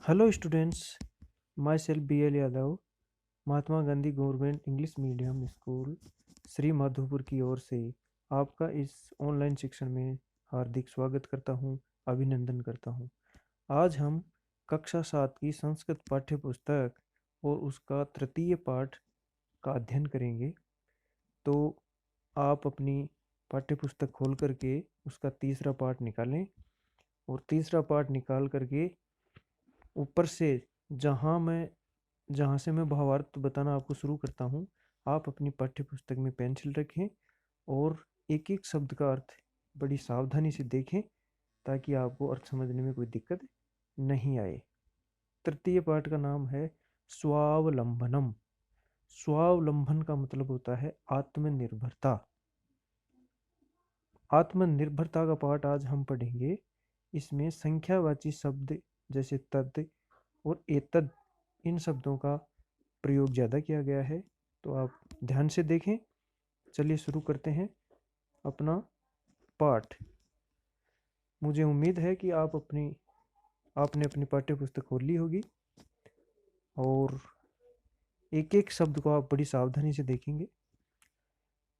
Hello students, myself B L Yadav, Mahatma Gandhi government English medium school Shri Madhopur की ओर से आपका इस ऑनलाइन शिक्षण में हार्दिक स्वागत करता हूं, अभिनंदन करता हूं। आज हम कक्षा 7 की संस्कृत पाठ्य पुस्तक और उसका तृतीय पाठ का अध्ययन करेंगे। तो आप अपनी पाठ्य पुस्तक खोल करके उसका तीसरा पाठ निकालें और तीसरा पाठ निकाल करके ऊपर से जहाँ से मैं भावार्थ बताना आपको शुरू करता हूँ, आप अपनी पाठ्य पुस्तक में पेंसिल रखें और एक एक शब्द का अर्थ बड़ी सावधानी से देखें ताकि आपको अर्थ समझने में कोई दिक्कत नहीं आए। तृतीय पाठ का नाम है स्वावलंबनम। स्वावलंबन का मतलब होता है आत्मनिर्भरता। आत्मनिर्भरता का पाठ आज हम पढ़ेंगे। इसमें संख्यावाची शब्द जैसे तद और एतद, इन शब्दों का प्रयोग ज़्यादा किया गया है, तो आप ध्यान से देखें। चलिए शुरू करते हैं अपना पाठ। मुझे उम्मीद है कि आपने अपनी पाठ्य पुस्तक खोल ली होगी और एक एक शब्द को आप बड़ी सावधानी से देखेंगे।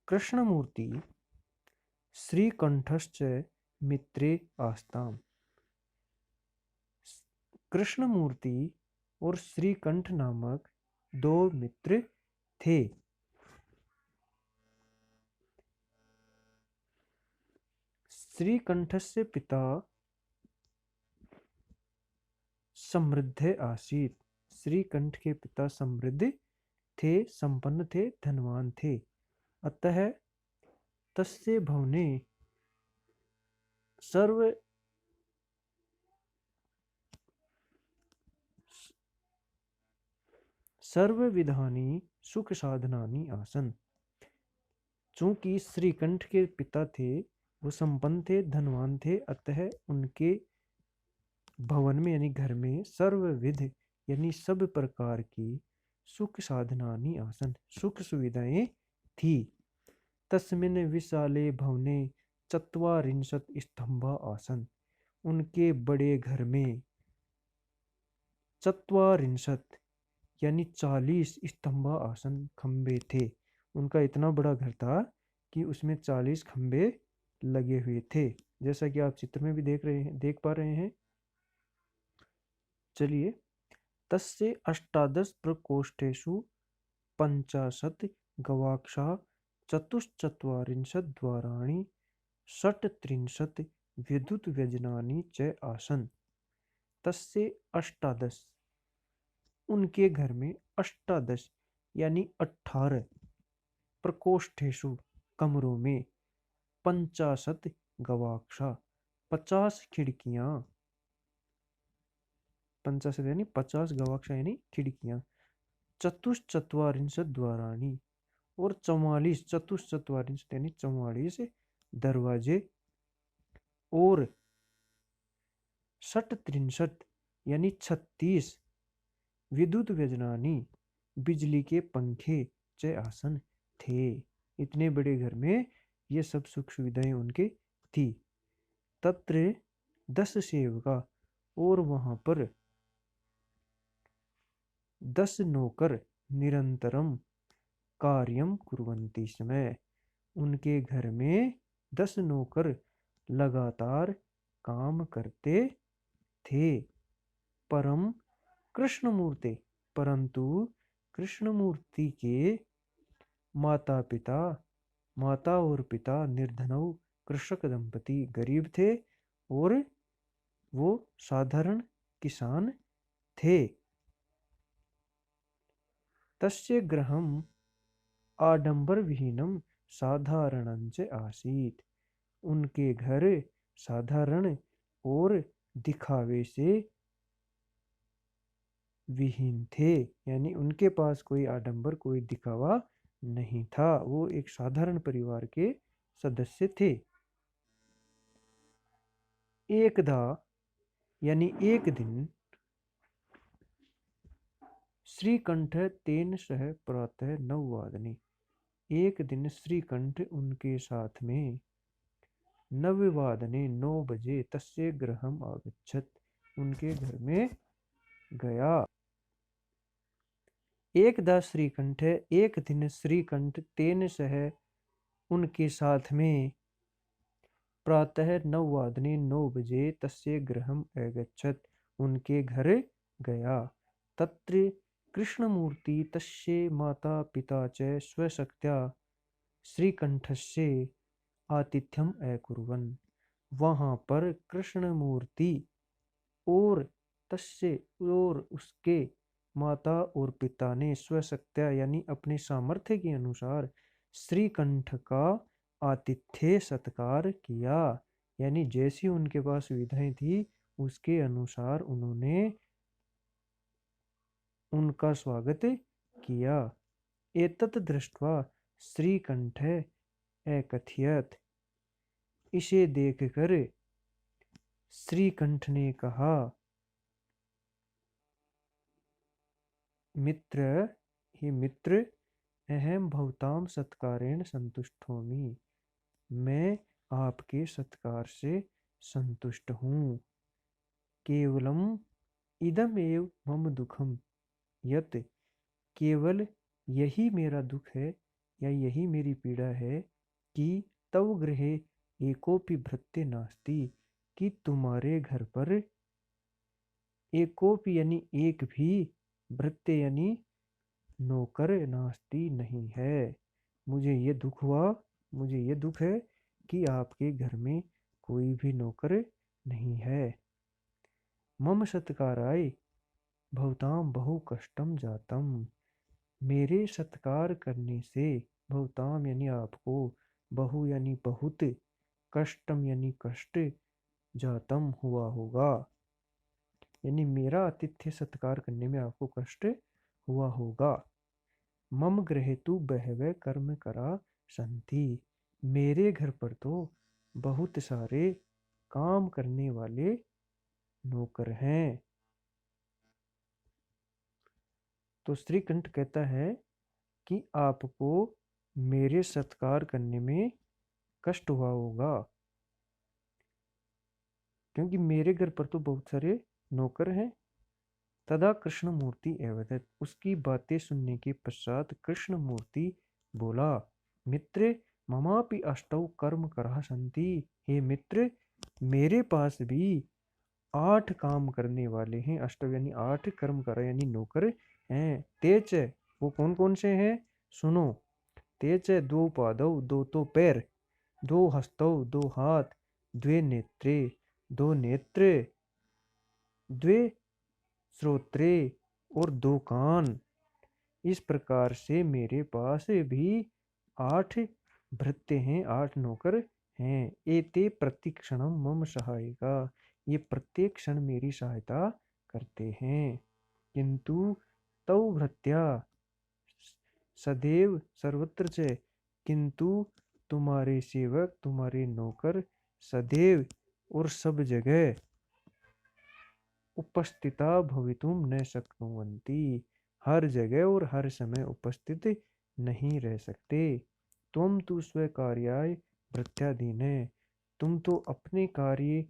कृष्णमूर्ति श्रीकंठश्च मित्रे आस्ताम। कृष्णमूर्ति और श्रीकंठ नामक दो मित्र थे। श्रीकंठस्य पिता समृद्ध आसीत। श्रीकंठ के पिता समृद्ध थे, संपन्न थे, धनवान थे। अतः तस्य भवने सर्व सर्वविधानि सुख साधनानि आसन। चूंकि श्रीकंठ के पिता थे, वो संपन्न थे, धनवान थे, अतः उनके भवन में यानी घर में सर्वविध यानी सब प्रकार की सुख साधनानि आसन, सुख सुविधाएं थी। तस्मिन् विशाले भवने चत्वारिंशत् स्तंभा आसन। उनके बड़े घर में चत्वारिंशत् यानी 40 स्तंभा आसन, खंबे थे। उनका इतना बड़ा घर था कि उसमें 40 खंबे लगे हुए थे, जैसा कि आप चित्र में भी देख पा रहे हैं। चलिए, तस्य अष्टादश प्रकोष्ठेषु 50 गवाक्षा चतुश्चत्वारिंशत् द्वाराणि षट्त्रिंशत् विद्युत व्यजनानि च आसन। तस्य अष्टादश, उनके घर में अष्टादश यानी 18 प्रकोष्ठेषु कमरों में 50 गवाक्षा 50 खिड़कियां, 50 यानी 50 गवाक्षा यानी खिड़कियां, चतुश्चत्वारिंशत् द्वाराणि और 44 चतुश्चत्वारिंशत् यानी 44 दरवाजे और षट्त्रिंशत् यानी 36 विद्युत व्यजनानी बिजली के पंखे च आसन थे। इतने बड़े घर में ये सब सुख सुविधाएं उनके थी। तत्र 10 सेवका, और वहां पर 10 नौकर निरंतरम कार्यम कुर्वन्ति समय। उनके घर में 10 नौकर लगातार काम करते थे। परम कृष्णमूर्ति, परंतु कृष्णमूर्ति के माता और पिता निर्धनव कृषक दंपति गरीब थे और वो साधारण किसान थे। तस्य गृहम आडंबर विहीनम साधारणंच आसीत। उनके घर साधारण और दिखावे से विहीन थे, यानी उनके पास कोई आडंबर, कोई दिखावा नहीं था। वो एक साधारण परिवार के सदस्य थे। एकदा यानी एक दिन श्रीकंठ तेन सह प्रातः 9 एक दिन श्रीकंठ उनके साथ में 9 बजे तस्य गृहम आगच्छत, उनके घर में गया। एकदा श्रीकंठ एक दिन श्रीकंठ तेन सह उनके साथ में प्रातः 9 बजे तस्य गृहम् अगच्छत्, उनके घर गया। तत्र कृष्णमूर्ति तस्य माता पिता च स्वशक्त्या श्रीकंठस्य आतिथ्यम अकुर्वन्। वहां पर कृष्णमूर्ति और तस्य और उसके माता और पिता ने स्वशक्त्या यानी अपने सामर्थ्य के अनुसार श्रीकंठ का आतिथ्य सत्कार किया। यानी जैसी उनके पास सुविधाएं थी उसके अनुसार उन्होंने उनका स्वागत किया। एतत् दृष्ट्वा श्रीकंठ अकथयत्, इसे देखकर श्रीकंठ ने कहा, मित्र, हे मित्र, अहम भवताम सत्कारेण संतुष्टोमि, मैं आपके सत्कार से संतुष्ट हूँ। केवलम इदमेव मम दुखम यत्, केवल यही मेरा दुख है या यही मेरी पीड़ा है कि तव गृहे एकोपि भृत्य नास्ति, कि तुम्हारे घर पर एकोपि यानी एक भी भृत्य यानी नौकर नास्ति नहीं है। मुझे ये दुख हुआ, मुझे ये दुख है कि आपके घर में कोई भी नौकर नहीं है। मम सत्काराय भवताम बहु कष्टम जातम, मेरे सत्कार करने से भवताम यानी आपको, बहु यानी बहुत, कष्टम यानी कष्ट, जातम हुआ होगा, यानी मेरा आतिथ्य सत्कार करने में आपको कष्ट हुआ होगा। मम गृहे तु बहवे कर्म करा संति, मेरे घर पर तो बहुत सारे काम करने वाले नौकर हैं। तो श्रीकंठ कहता है कि आपको मेरे सत्कार करने में कष्ट हुआ होगा, क्योंकि मेरे घर पर तो बहुत सारे नौकर हैं। तदा कृष्ण मूर्ति अवदत्, उसकी बातें सुनने के पश्चात कृष्ण मूर्ति बोला, मित्र, ममापि अष्टौ कर्म करः सन्ति, हे मित्र, मेरे पास भी 8 काम करने वाले हैं। अष्टौ यानी 8 कर्म कर यानी नौकर हैं। तेज, वो कौन कौन से हैं सुनो। तेज 2 पादौ, 2 तो पैर, 2 हस्तौ, 2 हाथ, 2 नेत्रे, 2 नेत्र, 2 श्रोत्रे और 2 कान। इस प्रकार से मेरे पास भी 8 भृत्य हैं, 8 नौकर हैं। एते प्रतिक्षणम मम सहायिका, ये प्रत्येक क्षण मेरी सहायता करते हैं। किंतु तौ भृत्या सदैव सर्वत्र च, किंतु तुम्हारे सेवक, तुम्हारे नौकर सदैव और सब जगह उपस्थिता भवितुम न शक्नुवन्ति, हर जगह और हर समय उपस्थित नहीं रह सकते। तुम तो स्वकार्याय भृत्याधीन है, तुम तो अपने कार्य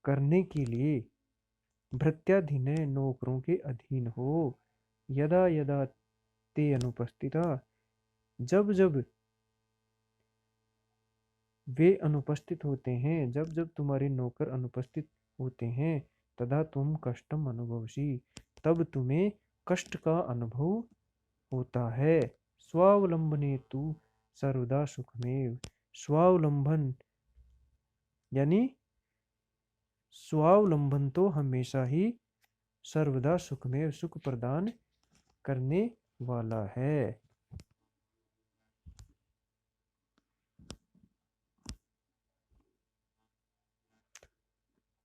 करने के लिए भृत्याधीन नौकरों के अधीन हो। यदा यदा ते अनुपस्थिता, जब जब वे अनुपस्थित होते हैं, जब जब तुम्हारे नौकर अनुपस्थित होते हैं, तदा तुम कष्टम अनुभवसी, तब तुम्हें कष्ट का अनुभव होता है। स्वावलंबने तु सर्वदा सुखमेव, स्वावलंबन यानी स्वावलंबन तो हमेशा ही सर्वदा सुखमेव सुख प्रदान करने वाला है।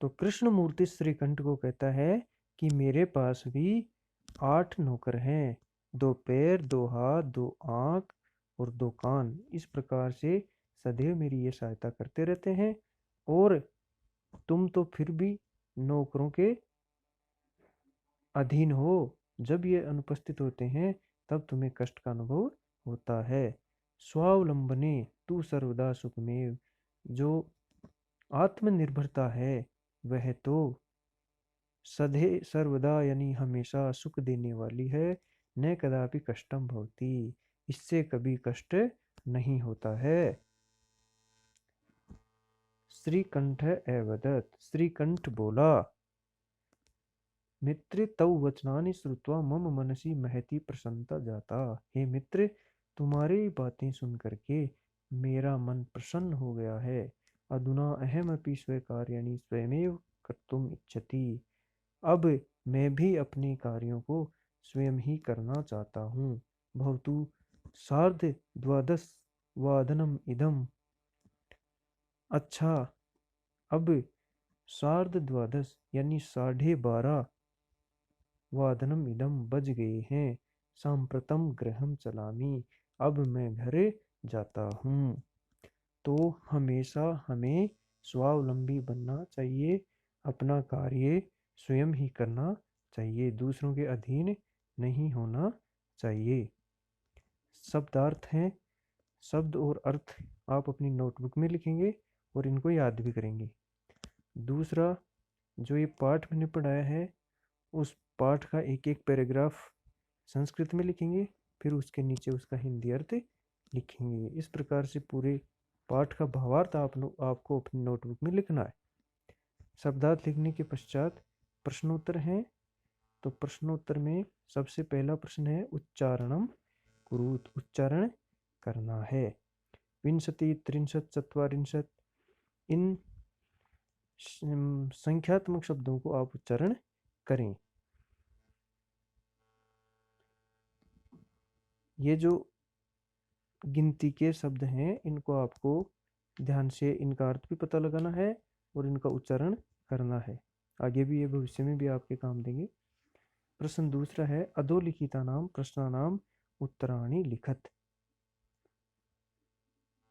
तो कृष्ण मूर्ति श्रीकंठ को कहता है कि मेरे पास भी 8 नौकर हैं, 2 पैर, 2 हाथ, 2 आंख और 2 कान। इस प्रकार से सदैव मेरी ये सहायता करते रहते हैं, और तुम तो फिर भी नौकरों के अधीन हो। जब ये अनुपस्थित होते हैं तब तुम्हें कष्ट का अनुभव होता है। स्वावलंबने तू सर्वदा सुखमेव, जो आत्मनिर्भरता है वह तो सधे सर्वदा यानी हमेशा सुख देने वाली है। न कदापि कष्टम भवति, इससे कभी कष्ट नहीं होता है। श्रीकंठ अवदत्, श्रीकंठ बोला। मित्र तव वचनानि श्रुत्वा मम मनसि महती प्रसन्नता जाता। हे मित्र, तुम्हारी बातें सुन करके मेरा मन प्रसन्न हो गया है। अधुना अहमपि स्वीकार्याणि स्वयमेव कर्तुम इच्छति। अब मैं भी अपने कार्यों को स्वयं ही करना चाहता हूँ। भवतु सार्ध द्वादश वादनम इदम। अच्छा, अब सार्ध द्वादश यानी 12:30 वादनम इदम बज गए हैं। सांप्रतम गृहम चलामी, अब मैं घर जाता हूँ। तो हमेशा हमें स्वावलंबी बनना चाहिए, अपना कार्य स्वयं ही करना चाहिए, दूसरों के अधीन नहीं होना चाहिए। शब्दार्थ हैं, शब्द और अर्थ आप अपनी नोटबुक में लिखेंगे और इनको याद भी करेंगे। दूसरा, जो ये पाठ मैंने पढ़ाया है उस पाठ का एक एक पैराग्राफ संस्कृत में लिखेंगे, फिर उसके नीचे उसका हिंदी अर्थ लिखेंगे। इस प्रकार से पूरे पाठ का भावार्थ आपको अपनी नोटबुक में लिखना है। शब्दार्थ लिखने के पश्चात प्रश्नोत्तर हैं। तो प्रश्नोत्तर में सबसे पहला प्रश्न है उच्चारणम कुरुत, उच्चारण करना है। विंशति, त्रिंशत, चत्वारिंशत, इन संख्यात्मक शब्दों को आप उच्चारण करें। ये जो गिनती के शब्द हैं इनको आपको ध्यान से इनका अर्थ भी पता लगाना है और इनका उच्चारण करना है। आगे भी ये भविष्य में भी आपके काम देंगे। प्रश्न दूसरा है अधोलिखितानाम प्रश्नानाम उत्तराणि लिखत।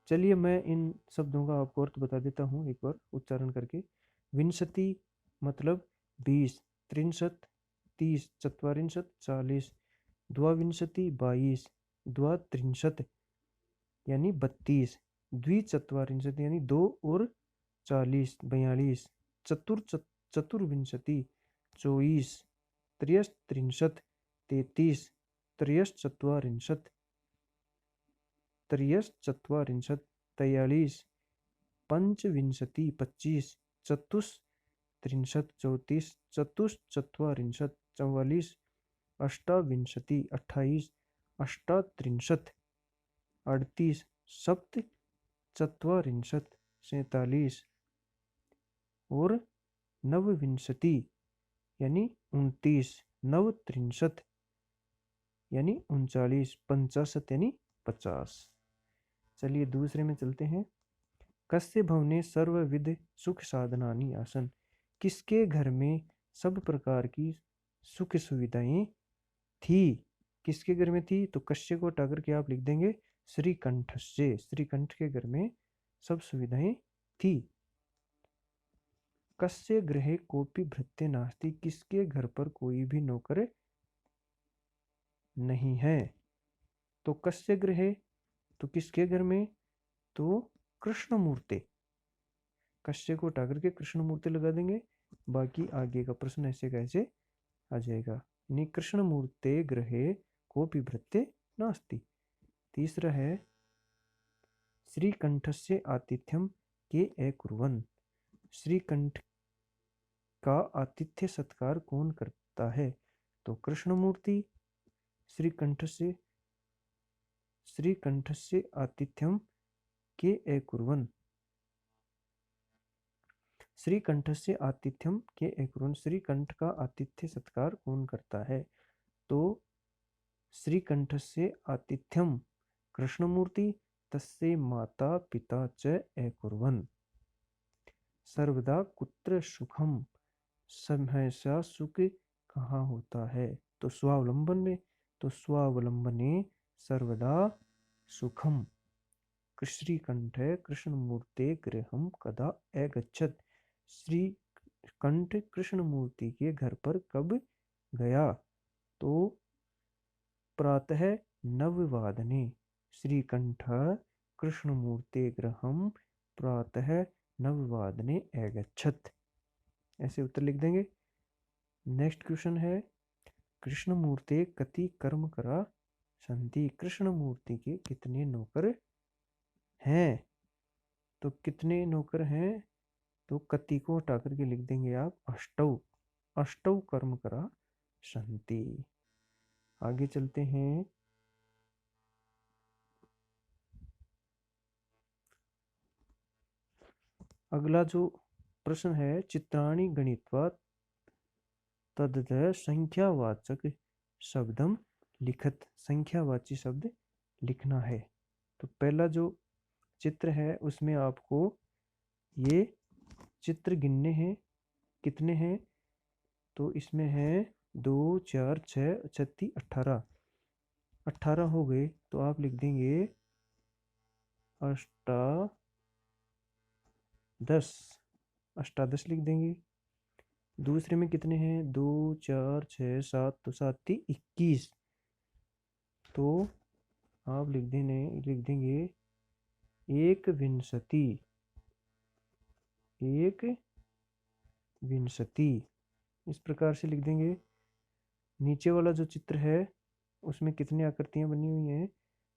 चलिए मैं इन शब्दों का आपको अर्थ बता देता हूँ एक बार उच्चारण करके। विंशति मतलब 20, त्रिंशत 30, चत्वारिंशत 40, द्वाविंशति 22, द्वात्रिंशत यानी 32, द्विचत्वारिंशत यानी 2 और 40 42, चतुर्विंशति 24, त्रयस्त्रिंशत 33, त्रयश्चत्वारिंशत 43, पंचविंशति 25, चतुस्त्रिंशत 34, चतुश्चत्वारिंशत 44, अष्टाविंशति 28, अष्टात्रिंशत 38, सप्तचत्वारिंशत 47 और नवविंशति यानी 29, नवत्रिंशत यानी 39, 50 यानी 50। चलिए दूसरे में चलते हैं। कस्य भवने सर्वविध सुख साधनानि आसन, किसके घर में सब प्रकार की सुख सुविधाएं थी। किसके घर में थी, तो कश्य को हटा करके आप लिख देंगे श्रीकंठ से, श्रीकंठ के घर में सब सुविधाएं थी। कस्य गृहे कोपी भृत्य नास्ति, किसके घर पर कोई भी नौकर नहीं है। तो कस्य गृहे, तो किसके घर में, तो कृष्ण मूर्ति, कश्य को हटा करके कृष्ण मूर्ति लगा देंगे। बाकी आगे का प्रश्न ऐसे कैसे आ जाएगा, यानी कृष्ण मूर्ते गृहे कोपी भृत्य नास्ति। तीसरा है श्रीकंठस्य आतिथ्यम के अकुर्वन्, श्रीकंठ का आतिथ्य सत्कार कौन करता है। तो कृष्ण मूर्ति श्रीकंठस्य आतिथ्यम के अकुर्वन्, श्रीकंठस्य आतिथ्यम के अकुर्वन्, श्रीकंठ का आतिथ्य सत्कार कौन करता है। तो श्रीकंठस्य आतिथ्यम कृष्णमूर्ति, तस्य माता पिता च अकुर्वन्। सर्वदा कुत्र सुखम, हमेशा सुख कहाँ होता है, तो स्वावलंबन में। तो स्वावलंबने सर्वदा सुखम। श्रीकंठ कृष्णमूर्ते गृहम कदा अगच्छत्, श्रीकंठ कृष्णमूर्ति के घर पर कब गया। तो प्रातः नववादने, श्रीकंठ कृष्णमूर्ते गृहम प्रातः नववादने अगच्छत्, ऐसे उत्तर लिख देंगे। नेक्स्ट क्वेश्चन है, कृष्णमूर्ते कति कर्म करा संति। कृष्णमूर्ति के कितने नौकर हैं? तो कितने नौकर हैं? तो कति को हटा करके लिख देंगे आप अष्टौ। अष्टौ कर्म करा संति। आगे चलते हैं। अगला जो प्रश्न है, चित्राणि गणित्वा तद् संख्यावाचक शब्दम लिखत। संख्यावाची शब्द लिखना है। तो पहला जो चित्र है उसमें आपको ये चित्र गिनने हैं। कितने हैं? तो इसमें है 2 4 6 36 18। 18 हो गए तो आप लिख देंगे अष्टादश। अष्टादश लिख देंगे। दूसरे में कितने हैं? 2 4 6 7, तो 7 21। तो आप लिख देंगे एक विंशति। एक विंशति इस प्रकार से लिख देंगे। नीचे वाला जो चित्र है उसमें कितनी आकृतियां बनी हुई हैं?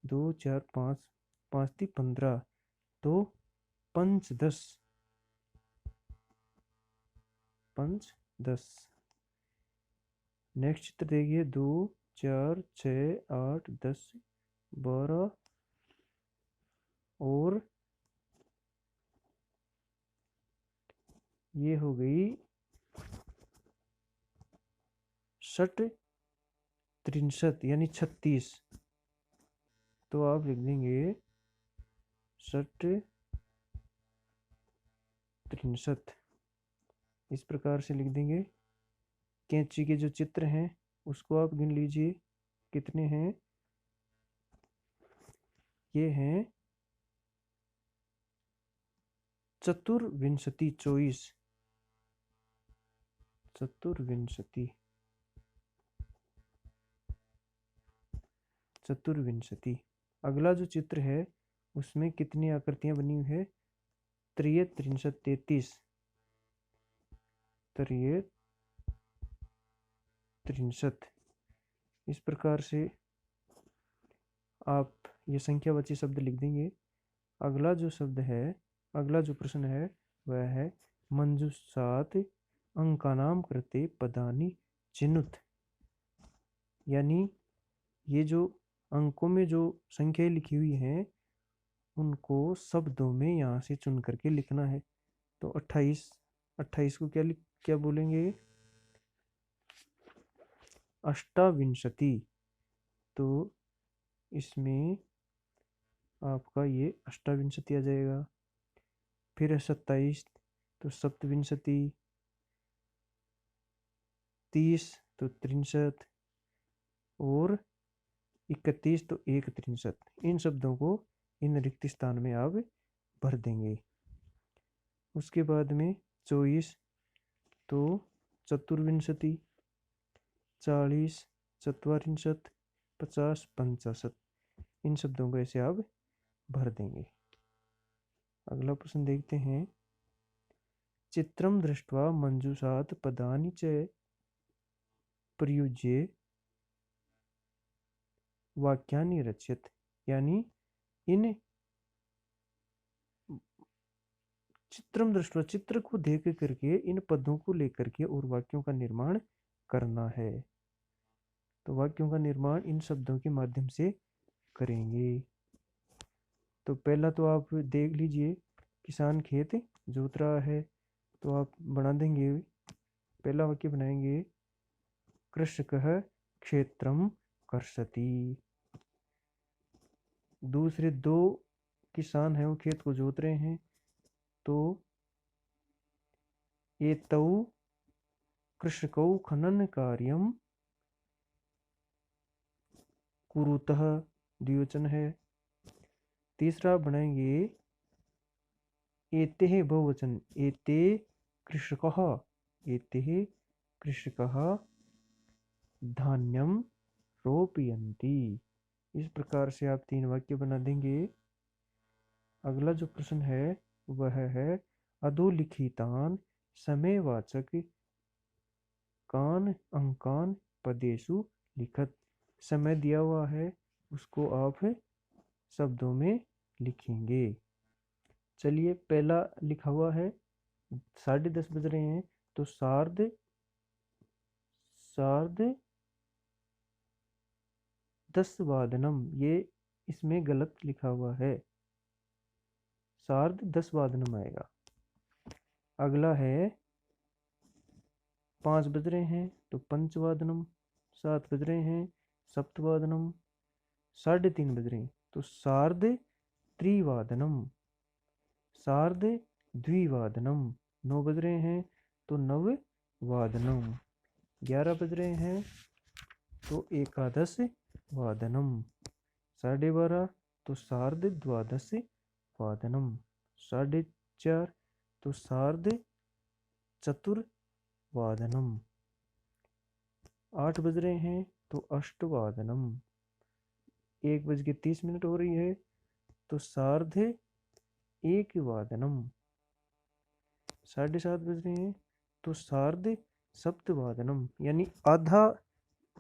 2 4 5, 5 15, तो पंचदश। पंचदश। नेक्स्ट चित्र देखिए, 2 4 6 8 10 12 और ये हो गई 60 63 यानी 36। तो आप लिख देंगे 60 63 इस प्रकार से लिख देंगे। कैंची के जो चित्र हैं उसको आप गिन लीजिए कितने हैं। ये हैं चतुर्विंशति 24। चतुर्विंशति। चतुर्विंशति। अगला जो चित्र है उसमें कितनी आकृतियां बनी हुई है? 3 63 33। 3 63 इस प्रकार से आप ये संख्यावाची शब्द लिख देंगे। अगला जो शब्द है, अगला जो प्रश्न है वह है मंजूषात अंकानाम कृते पदानि चिनुत। यानी ये जो अंकों में जो संख्याएं लिखी हुई हैं उनको शब्दों में यहाँ से चुन करके लिखना है। तो 28। 28 को क्या बोलेंगे? अष्टाविंशति। तो इसमें आपका ये अष्टाविंशति आ जाएगा। फिर है 27 तो सप्तविंशति। 30 तो 63 और 31 तो 1 इन शब्दों को इन रिक्त स्थान में आप भर देंगे। उसके बाद में 24 तो चतुर्विंशति। 40 चत्वारिंशत 50 पंचाशत इन शब्दों को ऐसे आप भर देंगे। अगला प्रश्न देखते हैं। चित्रम दृष्ट्वा मंजूषात पदानि च प्रयुज्य वाक्यानि रचयत। यानी इन चित्रम दृष्ट्वा चित्र को देख करके इन पदों को लेकर के और वाक्यों का निर्माण करना है। तो वाक्यों का निर्माण इन शब्दों के माध्यम से करेंगे। तो पहला तो आप देख लीजिए, किसान खेत जोत रहा है तो आप बना देंगे। पहला वाक्य बनाएंगे कृषकः क्षेत्रम कर्षति। दूसरे दो किसान हैं वो खेत को जोत रहे हैं तो एतौ कृषकौ खनन कार्यम कुरुतः द्विवचन है। तीसरा बनाएंगे एते बहुवचन एते कृषकः। एते कृषकः धान्यम रोपयन्ति। इस प्रकार से आप 3 वाक्य बना देंगे। अगला जो प्रश्न है वह है अधोलिखितान समयवाचक कान अंकान पदेषु लिखत। समय दिया हुआ है, उसको आप शब्दों में लिखेंगे। चलिए, पहला लिखा हुआ है 10:30 बज रहे हैं, तो सार्ध सार्ध 10 वादनम, ये इसमें गलत लिखा हुआ है, सार्ध 10 वादनम आएगा। अगला है 5 बज रहे हैं तो पंचवादनम, 7 बज रहे हैं सप्तवादनम, 3:30 बज रहे हैं तो सार्ध त्रिवादनम, सार्ध द्विवादनम, 9 बज रहे हैं तो नववादनम, 11 बज रहे हैं तो एकादश वादनम, 12:30 तो सार्ध द्वादश वादनम, 4:30 तो सार्ध चतुर्वादनम, 8 बज रहे हैं तो अष्टवादनम, 1:30 हो रही है तो सार्ध एक वादनम, 7:30 बज रहे हैं तो सार्ध सप्तवादनम, यानी आधा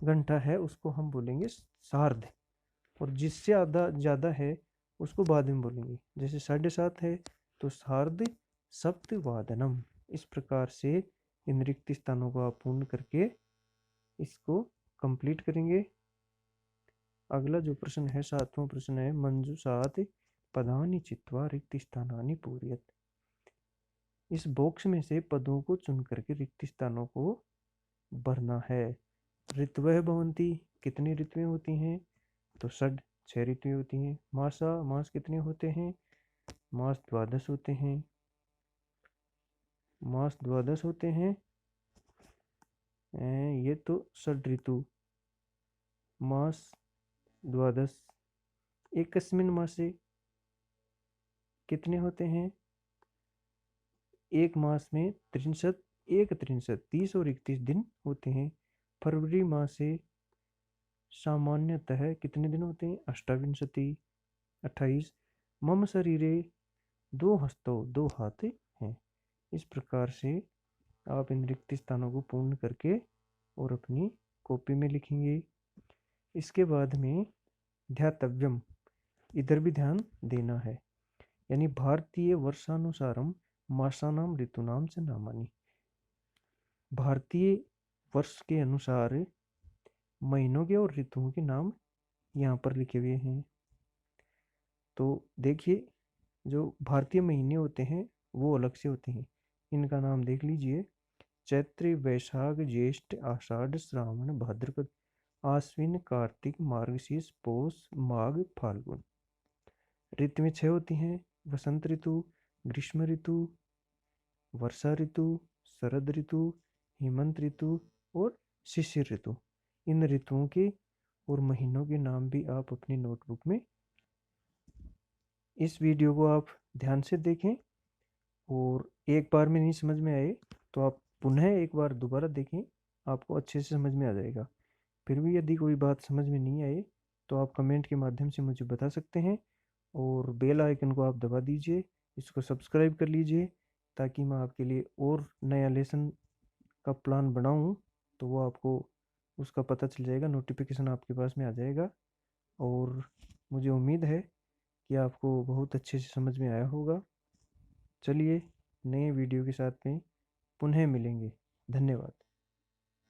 घंटा है उसको हम बोलेंगे सार्ध, और जिससे आधा ज़्यादा है उसको बाद में बोलेंगे। जैसे 7:30 है तो सार्ध सप्तवादनम। इस प्रकार से इन रिक्त स्थानों को आप पूर्ण करके इसको कंप्लीट करेंगे। अगला जो प्रश्न है, 7वां प्रश्न है, मंजूषात पदानि चित्वा रिक्त स्थानानि पूरयत। इस बॉक्स में से पदों को चुन करके रिक्त स्थानों को भरना है। ऋतवः भवन्ति, कितनी ऋतुएं होती हैं, तो 6 ऋतुएं होती हैं। मासा, मास कितने होते हैं, मास 12 होते हैं, मास 12 होते हैं। ये तो 6 ऋतु, मास 12। एकस्मिन् मासे कितने होते हैं, एक मास में 30 और 31 दिन होते हैं। फरवरी माह से सामान्यतः कितने दिन होते हैं, 28। मम शरीरे 2 हस्तौ, 2 हाथ हैं। इस प्रकार से आप इन रिक्त स्थानों को पूर्ण करके और अपनी कॉपी में लिखेंगे। इसके बाद में ध्यातव्यम, इधर भी ध्यान देना है, यानी भारतीय वर्षानुसारम मासानाम ऋतुनाम च नामानि। भारतीय वर्ष के अनुसार महीनों के और ऋतुओं के नाम यहाँ पर लिखे हुए हैं। तो देखिए, जो भारतीय महीने होते हैं वो अलग से होते हैं, इनका नाम देख लीजिए। चैत्र, वैशाख, ज्येष्ठ, आषाढ़, श्रावण, भाद्रपद, आश्विन, कार्तिक, मार्गशीर्ष, पौष, माघ, फाल्गुन। ऋतु में 6 होती हैं, वसंत ऋतु, ग्रीष्म ऋतु, वर्षा ऋतु, शरद ऋतु, हेमंत ऋतु और शिशिर ऋतु। इन ऋतुओं के और महीनों के नाम भी आप अपनी नोटबुक में, इस वीडियो को आप ध्यान से देखें, और एक बार में नहीं समझ में आए तो आप पुनः एक बार दोबारा देखें, आपको अच्छे से समझ में आ जाएगा। फिर भी यदि कोई बात समझ में नहीं आए तो आप कमेंट के माध्यम से मुझे बता सकते हैं, और बेल आइकन को आप दबा दीजिए, इसको सब्सक्राइब कर लीजिए, ताकि मैं आपके लिए और नया लेसन का प्लान बनाऊं तो वो आपको उसका पता चल जाएगा, नोटिफिकेशन आपके पास में आ जाएगा। और मुझे उम्मीद है कि आपको बहुत अच्छे से समझ में आया होगा। चलिए, नए वीडियो के साथ में पुनः मिलेंगे। धन्यवाद।